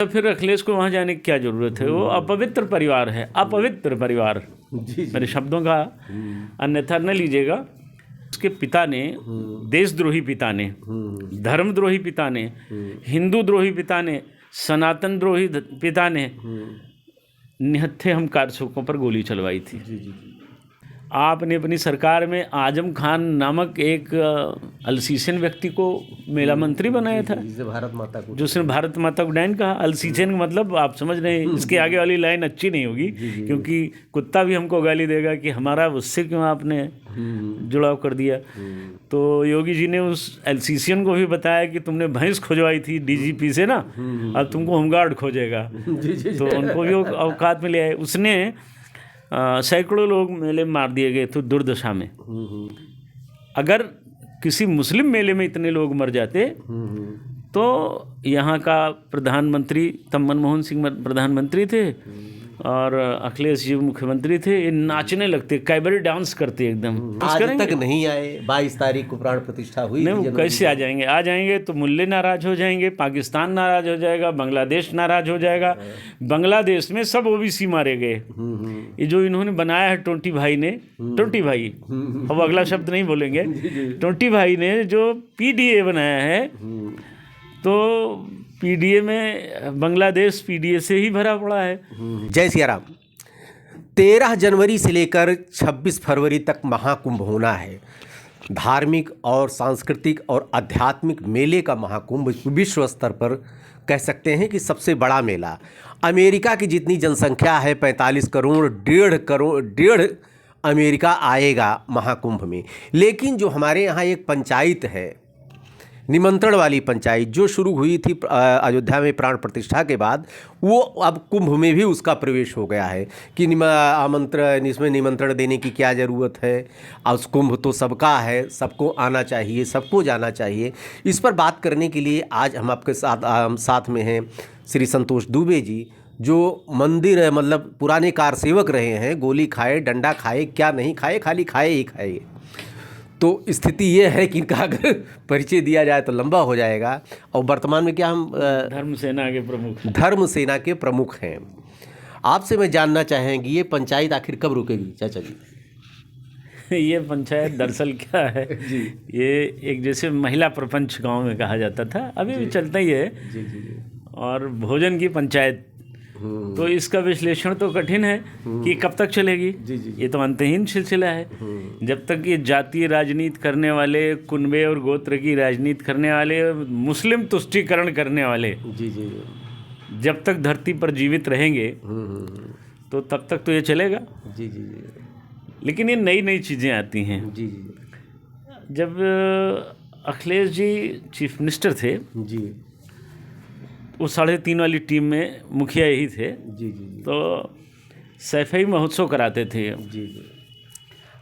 तो फिर अखिलेश को वहाँ जाने की क्या ज़रूरत है? वो अपवित्र परिवार है, अपवित्र परिवार। मेरे शब्दों का अन्यथा न लीजिएगा। उसके पिता ने, देशद्रोही पिता ने, धर्मद्रोही पिता ने, हिंदू द्रोही पिता ने, सनातन द्रोही पिता ने निहत्थे हम कारसेवकों पर गोली चलवाई थी। आपने अपनी सरकार में आजम खान नामक एक अल्सीचन व्यक्ति को मेला मंत्री बनाया था, जिसने भारत माता को डैन कहा। अल्सीचन का मतलब आप समझ रहे हैं, इसके आगे वाली लाइन अच्छी नहीं होगी, क्योंकि कुत्ता भी हमको गाली देगा कि हमारा उससे क्यों आपने जुड़ाव कर दिया। तो योगी जी ने उस अल्सीचन को भी बताया कि तुमने भैंस खोजवाई थी डीजीपी से ना, अब तुमको होमगार्ड खोजेगा। तो उनको भी औकात में ले आए। उसने सैकड़ों लोग मेले में मार दिए गए थे दुर्दशा में। अगर किसी मुस्लिम मेले में इतने लोग मर जाते तो यहाँ का प्रधानमंत्री, तब मनमोहन सिंह प्रधानमंत्री थे और अखिलेश जी मुख्यमंत्री थे, ये नाचने लगते, कैबरे डांस करते एकदम। आज तक नहीं आए। 22 तारीख को प्राण प्रतिष्ठा हुई। नहीं, वो कैसे आ जाएंगे? आ जाएंगे तो मुल्ले नाराज हो जाएंगे, पाकिस्तान नाराज हो जाएगा, बांग्लादेश नाराज हो जाएगा। बांग्लादेश में सब ओबीसी मारे गए। ये जो इन्होंने बनाया है टोंटी भाई ने, टोंटी भाई, अब अगला शब्द नहीं बोलेंगे, टोंटी भाई ने जो पीडीए बनाया है, तो पीडीए में बांग्लादेश पीडीए से ही भरा पड़ा है। जय सिया राम। 13 जनवरी से लेकर 26 फरवरी तक महाकुंभ होना है। धार्मिक और सांस्कृतिक और आध्यात्मिक मेले का महाकुंभ विश्व स्तर पर कह सकते हैं कि सबसे बड़ा मेला। अमेरिका की जितनी जनसंख्या है 45 करोड़, 1.5 अमेरिका आएगा महाकुंभ में। लेकिन जो हमारे यहाँ एक पंचायत है, निमंत्रण वाली पंचायत, जो शुरू हुई थी अयोध्या में प्राण प्रतिष्ठा के बाद, वो अब कुंभ में भी उसका प्रवेश हो गया है कि आमंत्रण, इसमें निमंत्रण देने की क्या ज़रूरत है। और कुंभ तो सबका है, सबको आना चाहिए, सबको जाना चाहिए। इस पर बात करने के लिए आज हम आपके साथ में हैं श्री संतोष दुबे जी, जो मंदिर है, मतलब पुराने कार सेवक रहे हैं। गोली खाए, डंडा खाए, क्या नहीं खाए, खाली खाए ही खाए। तो स्थिति ये है कि इनका अगर परिचय दिया जाए तो लंबा हो जाएगा। और वर्तमान में क्या हम धर्म सेना के प्रमुख हैं। आपसे मैं जानना चाहेंगे, ये पंचायत आखिर कब रुकेगी चाचा जी? ये पंचायत दरअसल क्या है जी, ये एक जैसे महिला प्रपंच गांव में कहा जाता था, अभी भी चलता ही है। और भोजन की पंचायत, तो इसका विश्लेषण तो कठिन है कि कब तक चलेगी। ये तो अंतहीन सिलसिला है। जब तक ये जातीय राजनीति करने वाले, कुनबे और गोत्र की राजनीति करने वाले, मुस्लिम तुष्टीकरण करने वाले जब तक धरती पर जीवित रहेंगे तो तब तक तो ये चलेगा। लेकिन ये नई नई चीज़ें आती हैं। जब अखिलेश जी चीफ मिनिस्टर थे, वो 3.5 वाली टीम में मुखिया यही थे। तो सैफई महोत्सव कराते थे,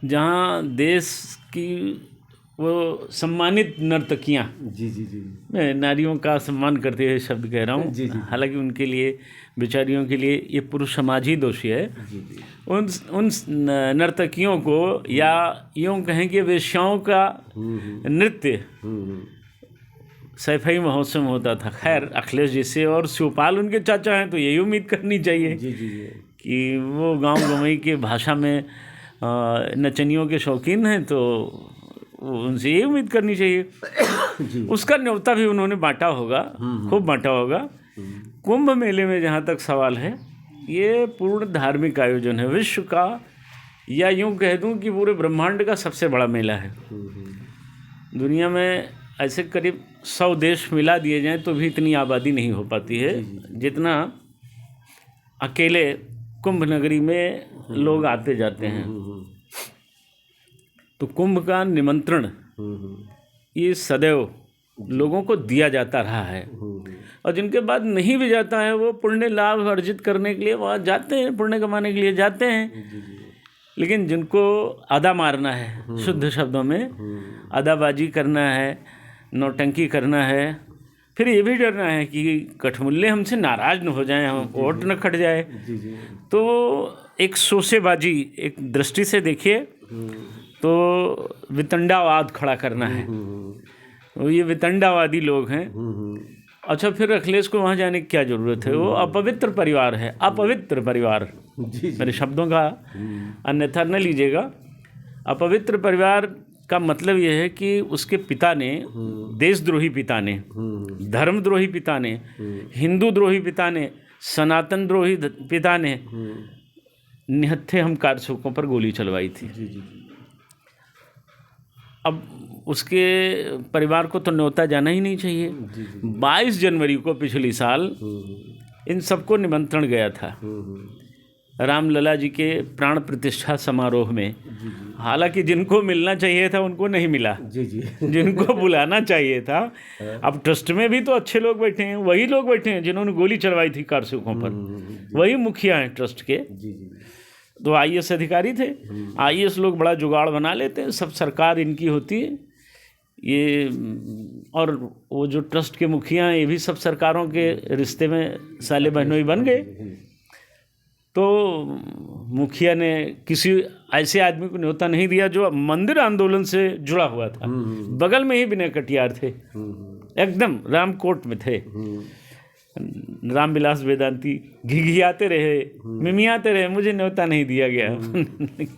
जहाँ देश की वो सम्मानित नर्तकियाँ, मैं नारियों का सम्मान करते हुए शब्द कह रहा हूँ, हालांकि उनके लिए, बेचारियों के लिए ये पुरुष समाज ही दोषी है। उन नर्तकियों को, या यूँ कहें कि वेश्याओं का नृत्य सैफई महोत्सव में होता था। खैर, अखिलेश जी से और शिवपाल उनके चाचा हैं, तो यही उम्मीद करनी चाहिए कि वो गांव गंवई के भाषा में नचनियों के शौकीन हैं, तो उनसे यही उम्मीद करनी चाहिए। उसका न्योता भी उन्होंने बांटा होगा, खूब बांटा होगा। कुंभ मेले में जहाँ तक सवाल है, ये पूर्ण धार्मिक आयोजन है, विश्व का, या यूँ कह दूँ कि पूरे ब्रह्मांड का सबसे बड़ा मेला है। दुनिया में ऐसे करीब 100 देश मिला दिए जाएं तो भी इतनी आबादी नहीं हो पाती है जितना अकेले कुंभ नगरी में लोग आते जाते हैं। तो कुंभ का निमंत्रण ये सदैव लोगों को दिया जाता रहा है, और जिनके बाद नहीं भी जाता है, वो पुण्य लाभ अर्जित करने के लिए वहाँ जाते हैं, पुण्य कमाने के लिए जाते हैं। लेकिन जिनको आदा मारना है, शुद्ध शब्दों में आदाबाजी करना है, नौटंकी करना है, फिर ये भी डरना है कि कठमुल्ले हमसे नाराज न हो जाएं, हम वोट न कट जाए। तो एक शोषेबाजी, एक दृष्टि से देखिए तो वितंडावाद खड़ा करना है। तो ये वितंडावादी लोग हैं अच्छा, फिर अखिलेश को वहाँ जाने की क्या ज़रूरत है? वो अपवित्र परिवार है, अपवित्र परिवार। मेरे शब्दों का अन्यथा न लीजिएगा। अपवित्र परिवार का मतलब यह है कि उसके पिता ने, देशद्रोही पिता ने, धर्मद्रोही पिता ने, हिंदू द्रोही पिता ने, सनातन द्रोही पिता ने निहत्थे हम कारसेवकों पर गोली चलवाई थी। अब उसके परिवार को तो न्योता जाना ही नहीं चाहिए। 22 जनवरी को पिछली साल इन सबको निमंत्रण गया था रामलला जी के प्राण प्रतिष्ठा समारोह में। हालांकि जिनको मिलना चाहिए था उनको नहीं मिला, जिनको बुलाना चाहिए था। अब ट्रस्ट में भी तो अच्छे लोग बैठे हैं, वही लोग बैठे हैं जिन्होंने गोली चलवाई थी कारसेवकों पर, वही मुखिया हैं ट्रस्ट के। तो आईएएस अधिकारी थे। आईएएस लोग बड़ा जुगाड़ बना लेते हैं, सब सरकार इनकी होती है ये। और वो जो ट्रस्ट के मुखिया हैं ये भी सब सरकारों के रिश्ते में साले बहनोई बन गए। तो मुखिया ने किसी ऐसे आदमी को न्योता नहीं दिया जो मंदिर आंदोलन से जुड़ा हुआ था। बगल में ही विनय कटियार थे, एकदम रामकोट में थे। रामविलास वेदांती घिघियाते रहे, मिमियाते रहे, मुझे न्योता नहीं दिया गया।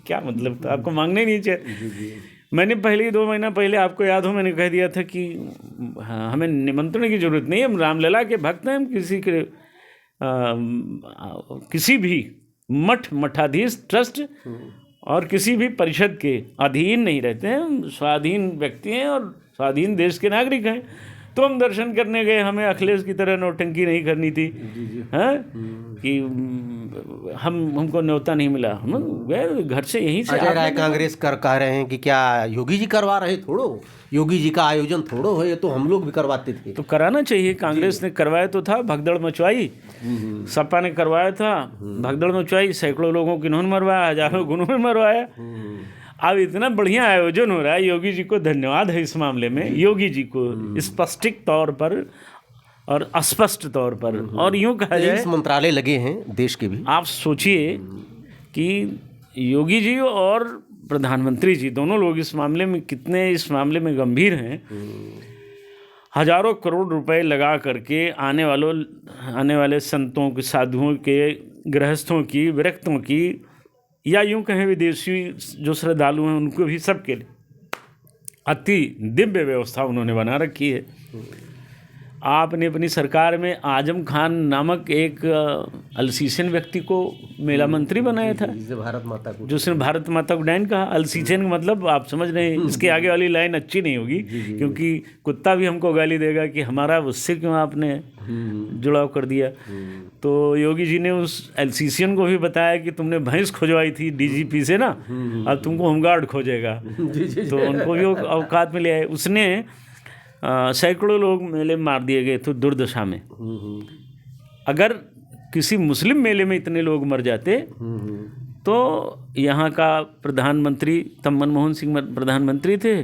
क्या मतलब था? आपको मांगने नहीं चाहिए। मैंने पहले ही 2 महीना पहले, आपको याद हो, मैंने कह दिया था कि हमें निमंत्रण की जरूरत नहीं है, हम रामलला के भक्त हैं, हम किसी भी मठ, मठाधीश, ट्रस्ट और किसी भी परिषद के अधीन नहीं रहते हैं। हम स्वाधीन व्यक्ति हैं और स्वाधीन देश के नागरिक हैं। तो हम दर्शन करने गए, हमें अखिलेश की तरह नौटंकी नहीं करनी थी। हैं कि हमको न्योता नहीं मिला, हम गए घर से, यहीं से। अजय राय कांग्रेस कह रहे हैं कि क्या योगी जी करवा रहे? थोड़ो योगी जी का आयोजन थोड़ो है, ये तो हम लोग भी करवाते थे। तो कराना चाहिए। कांग्रेस ने करवाया तो था, भगदड़ मचवाई। सपा ने करवाया था, भगदड़ मचवाई, सैकड़ों लोगों को इन्होंने मरवाया, हजारों को उन्होंने मरवाया। अब इतना बढ़िया आयोजन हो रहा है, योगी जी को धन्यवाद है इस मामले में। योगी जी को स्पष्टिक तौर पर और अस्पष्ट तौर पर, और यूँ कहा जाए मंत्रालय लगे हैं देश के भी। आप सोचिए कि योगी जी और प्रधानमंत्री जी दोनों लोग इस मामले में कितने, इस मामले में गंभीर हैं। हजारों करोड़ रुपए लगा करके आने वाले संतों के, साधुओं के, गृहस्थों की, विरक्तों की, या यूं कहें विदेशी जो श्रद्धालु हैं उनको भी, सबके लिए अति दिव्य व्यवस्था उन्होंने बना रखी है। आपने अपनी सरकार में आजम खान नामक एक अल्सीचन व्यक्ति को मेला मंत्री बनाया था, जिसने भारत माता को डैन कहा। अल्सीचन का मतलब आप समझ रहे हैं। इसके आगे वाली लाइन अच्छी नहीं होगी, क्योंकि कुत्ता भी हमको गाली देगा कि हमारा उससे क्यों आपने जुड़ाव कर दिया। तो योगी जी ने उस एलसीसीएन को भी बताया कि तुमने भैंस खोजवाई थी डीजीपी से ना, अब तुमको होमगार्ड खोजेगा। तो उनको भी औकात में ले आए। उसने सैकड़ों लोग मेले में मार दिए गए थे दुर्दशा में। अगर किसी मुस्लिम मेले में इतने लोग मर जाते तो यहाँ का प्रधानमंत्री, तब मनमोहन सिंह प्रधानमंत्री थे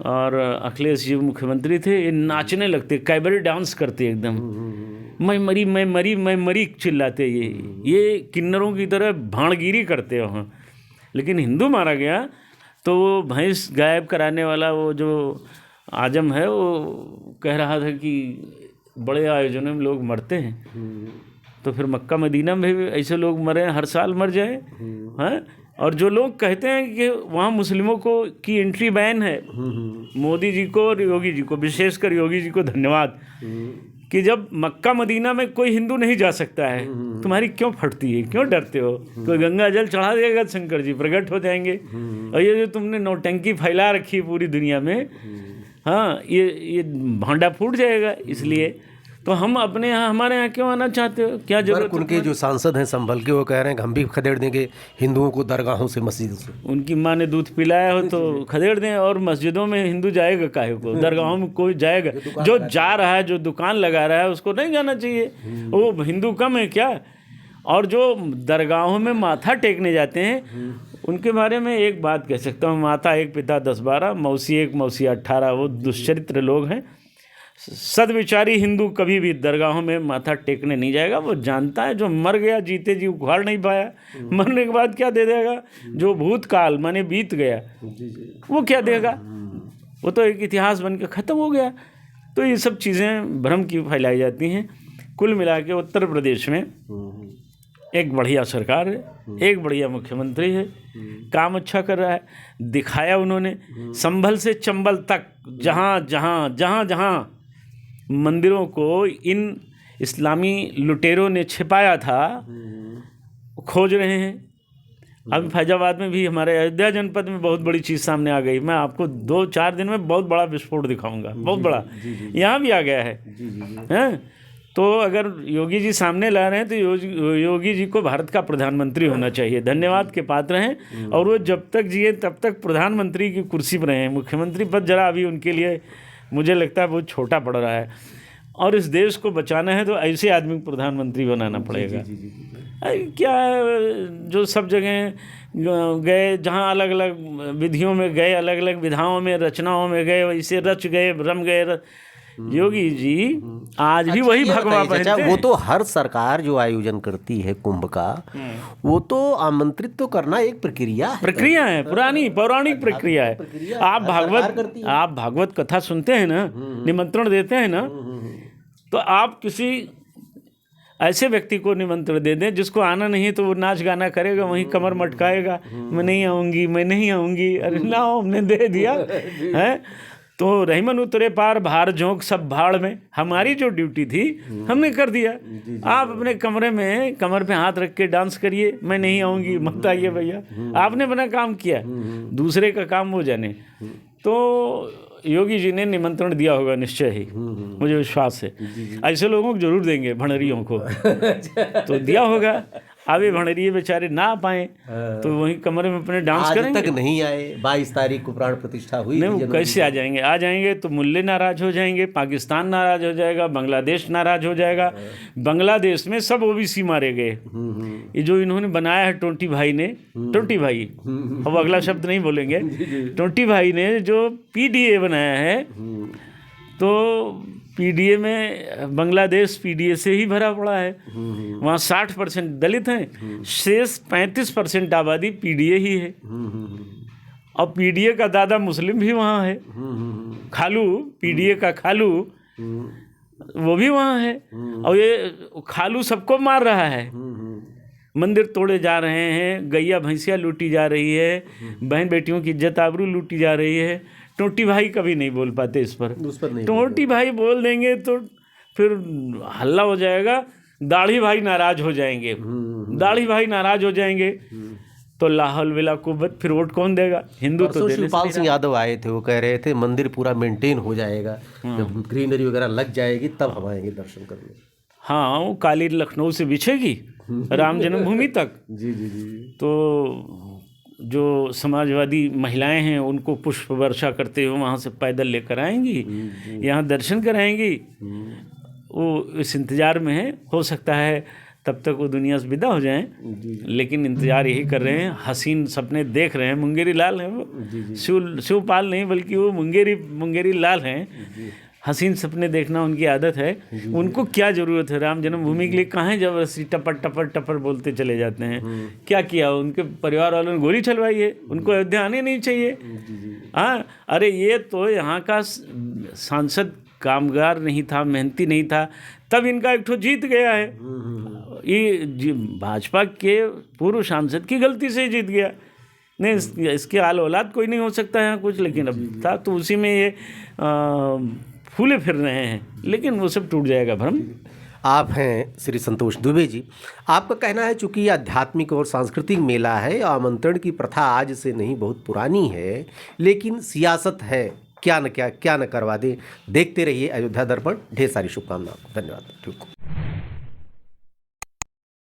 और अखिलेश जी मुख्यमंत्री थे, ये नाचने लगते, कैबरे डांस करते एकदम, मैं मरी मैं मरी मैं मरी चिल्लाते। ये किन्नरों की तरह भाणगिरी करते वहाँ। लेकिन हिंदू मारा गया तो वो भैंस गायब कराने वाला वो जो आजम है वो कह रहा था कि बड़े आयोजनों में लोग मरते हैं, तो फिर मक्का मदीना में भी ऐसे लोग मरे, हर साल मर जाए हैं। और जो लोग कहते हैं कि वहाँ मुस्लिमों को की एंट्री बैन है, मोदी जी को और योगी जी को, विशेषकर योगी जी को धन्यवाद कि जब मक्का मदीना में कोई हिंदू नहीं जा सकता है, तुम्हारी क्यों फटती है, क्यों डरते हो? कोई गंगा जल चढ़ा देगा, शंकर जी प्रकट हो जाएंगे। और ये जो तुमने नौटंकी फैला रखी है पूरी दुनिया में, हाँ, ये भांडा फूट जाएगा। इसलिए तो हम अपने यहाँ, हमारे यहाँ क्यों आना चाहते हो? क्या जरूरत? उनके जो सांसद हैं संभल के, वो कह रहे हैं कि हम भी खदेड़ देंगे हिंदुओं को दरगाहों से, मस्जिदों से। उनकी माँ ने दूध पिलाया हो तो खदेड़ दें। और मस्जिदों में हिंदू जाएगा काहे को? दरगाहों में कोई जाएगा? जो जा रहा है, जो दुकान लगा रहा है, उसको नहीं जाना चाहिए। वो हिंदू कम है क्या? और जो दरगाहों में माथा टेकने जाते हैं उनके बारे में एक बात कह सकता हूँ, माता एक पिता 10-12, मौसी एक मौसी 18, वो दुष्चरित्र लोग हैं। सदविचारी हिंदू कभी भी दरगाहों में माथा टेकने नहीं जाएगा। वो जानता है जो मर गया, जीते जी उखाड़ नहीं पाया, मरने के बाद क्या दे देगा? जो भूतकाल माने बीत गया वो क्या देगा? वो तो एक इतिहास बन के ख़त्म हो गया। तो ये सब चीज़ें भ्रम की फैलाई जाती हैं। कुल मिला के उत्तर प्रदेश में एक बढ़िया सरकार है, एक बढ़िया मुख्यमंत्री है, काम अच्छा कर रहा है, दिखाया उन्होंने। संभल से चंबल तक जहाँ मंदिरों को इन इस्लामी लुटेरों ने छिपाया था, खोज रहे हैं। अभी फैजाबाद में भी, हमारे अयोध्या जनपद में बहुत बड़ी चीज़ सामने आ गई। मैं आपको 2-4 दिन में बहुत बड़ा विस्फोट दिखाऊंगा, बहुत बड़ा। यहाँ भी आ गया है, हैं? तो अगर योगी जी सामने ला रहे हैं तो योगी जी को भारत का प्रधानमंत्री होना चाहिए, धन्यवाद के पात्र हैं। और वो जब तक जिए तब तक प्रधानमंत्री की कुर्सी पर हैं। मुख्यमंत्री पद जरा अभी उनके लिए मुझे लगता है बहुत छोटा पड़ रहा है, और इस देश को बचाना है तो ऐसे आदमी को प्रधानमंत्री बनाना पड़ेगा। क्या जो सब जगह गए, जहाँ अलग अलग विधियों में गए, अलग अलग विधाओं में, रचनाओं में गए, वैसे रच गए, भ्रम गए। योगी जी आज भी वही भगवा पहनते हैं। वो तो हर सरकार जो आयोजन करती है कुंभ का, वो तो आमंत्रित तो करना एक प्रक्रिया है, पुरानी पौराणिक प्रक्रिया है। आप भागवत कथा सुनते हैं ना, निमंत्रण देते हैं ना, तो आप किसी ऐसे व्यक्ति को निमंत्रण दे दें जिसको आना नहीं है, तो वो नाच गाना करेगा, वहीं कमर मटकाएगा, मैं नहीं आऊँगी। अरे ना, हमने दे दिया है तो रहीमन उतरे पार, भार झोंक सब भाड़ में। हमारी जो ड्यूटी थी हमने कर दिया। आप अपने कमरे में कमर पे हाथ रख के डांस करिए, मैं नहीं आऊँगी, मत आइए भैया। आपने अपना काम किया, दूसरे का काम वो जाने। तो योगी जी ने निमंत्रण दिया होगा निश्चय ही, मुझे विश्वास है। ऐसे लोगों को जरूर देंगे, भंडरियों को तो दिया होगा। अभी भंडरिये बेचारे ना आ पाए तो वहीं कमरे में अपने डांस करेंगे। आज तक नहीं आए, 22 तारीख को प्राण प्रतिष्ठा हुई। नहीं, वो कैसे आ जाएंगे? आ जाएंगे तो मुल्ले नाराज हो जाएंगे, पाकिस्तान नाराज हो जाएगा, बांग्लादेश नाराज हो जाएगा। बांग्लादेश में सब ओबीसी मारे गए। ये जो इन्होंने बनाया है टोंटी भाई ने, टोंटी भाई, अब अगला शब्द नहीं बोलेंगे, टोंटी भाई ने जो PDA बनाया है, तो PDA में बांग्लादेश PDA से ही भरा पड़ा है। वहाँ 60% दलित हैं, शेष 35% आबादी PDA ही है। और PDA का दादा मुस्लिम भी वहाँ है, खालू, PDA का खालू वो भी वहाँ है। और ये खालू सबको मार रहा है, मंदिर तोड़े जा रहे हैं, गैया भैंसियाँ लूटी जा रही है, बहन बेटियों की इज्जत आबरू लूटी जा रही है। टोंटी भाई कभी नहीं बोल पाते इस पर नहीं। टोंटी भाई बोल देंगे तो फिर हल्ला हो जाएगा, दाढ़ी भाई नाराज हो जाएंगे, दाढ़ी भाई नाराज हो जाएंगे तो लाहौल विला कुव्वत, फिर वोट कौन देगा? हिंदू तो शिवपाल सिंह यादव आए थे, वो कह रहे थे मंदिर पूरा मेंटेन हो जाएगा, जब ग्रीनरी वगैरह लग जाएगी तब हम आएंगे दर्शन करने। हाँ, वो काली लखनऊ से बिछेगी राम जन्मभूमि तक। जी। तो जो समाजवादी महिलाएं हैं उनको पुष्प वर्षा करते हुए वहाँ से पैदल लेकर आएंगी, यहाँ दर्शन कराएंगी। वो इस इंतज़ार में है, हो सकता है तब तक वो दुनिया से विदा हो जाएं, लेकिन इंतज़ार यही कर रहे हैं, हसीन सपने देख रहे हैं। मुंगेरी लाल हैं वो, शिवपाल नहीं बल्कि वो मुंगेरी लाल हैं। हसीन सपने देखना उनकी आदत है। उनको क्या ज़रूरत है राम जन्मभूमि के लिए? कहाँ जबरदस्ती टपर बोलते चले जाते हैं। क्या किया? उनके परिवार वालों ने गोली चलवाई है, उनको अयोध्या आने नहीं चाहिए। हाँ, अरे ये तो यहाँ का सांसद कामगार नहीं था, मेहनती नहीं था, तब इनका एक ठो जीत गया है। ये भाजपा के पूर्व सांसद की गलती से जीत गया। नहीं, इसके आल औलाद कोई नहीं हो सकता है कुछ, लेकिन अब था तो उसी में ये फूले फिर रहे हैं, लेकिन वो सब टूट जाएगा भ्रम। आप हैं श्री संतोष दुबे जी, आपका कहना है चूँकि ये आध्यात्मिक और सांस्कृतिक मेला है, आमंत्रण की प्रथा आज से नहीं बहुत पुरानी है, लेकिन सियासत है, क्या न करवा दे। देखते रहिए अयोध्या दर्पण। ढेर सारी शुभकामनाएं, धन्यवाद। ठीक।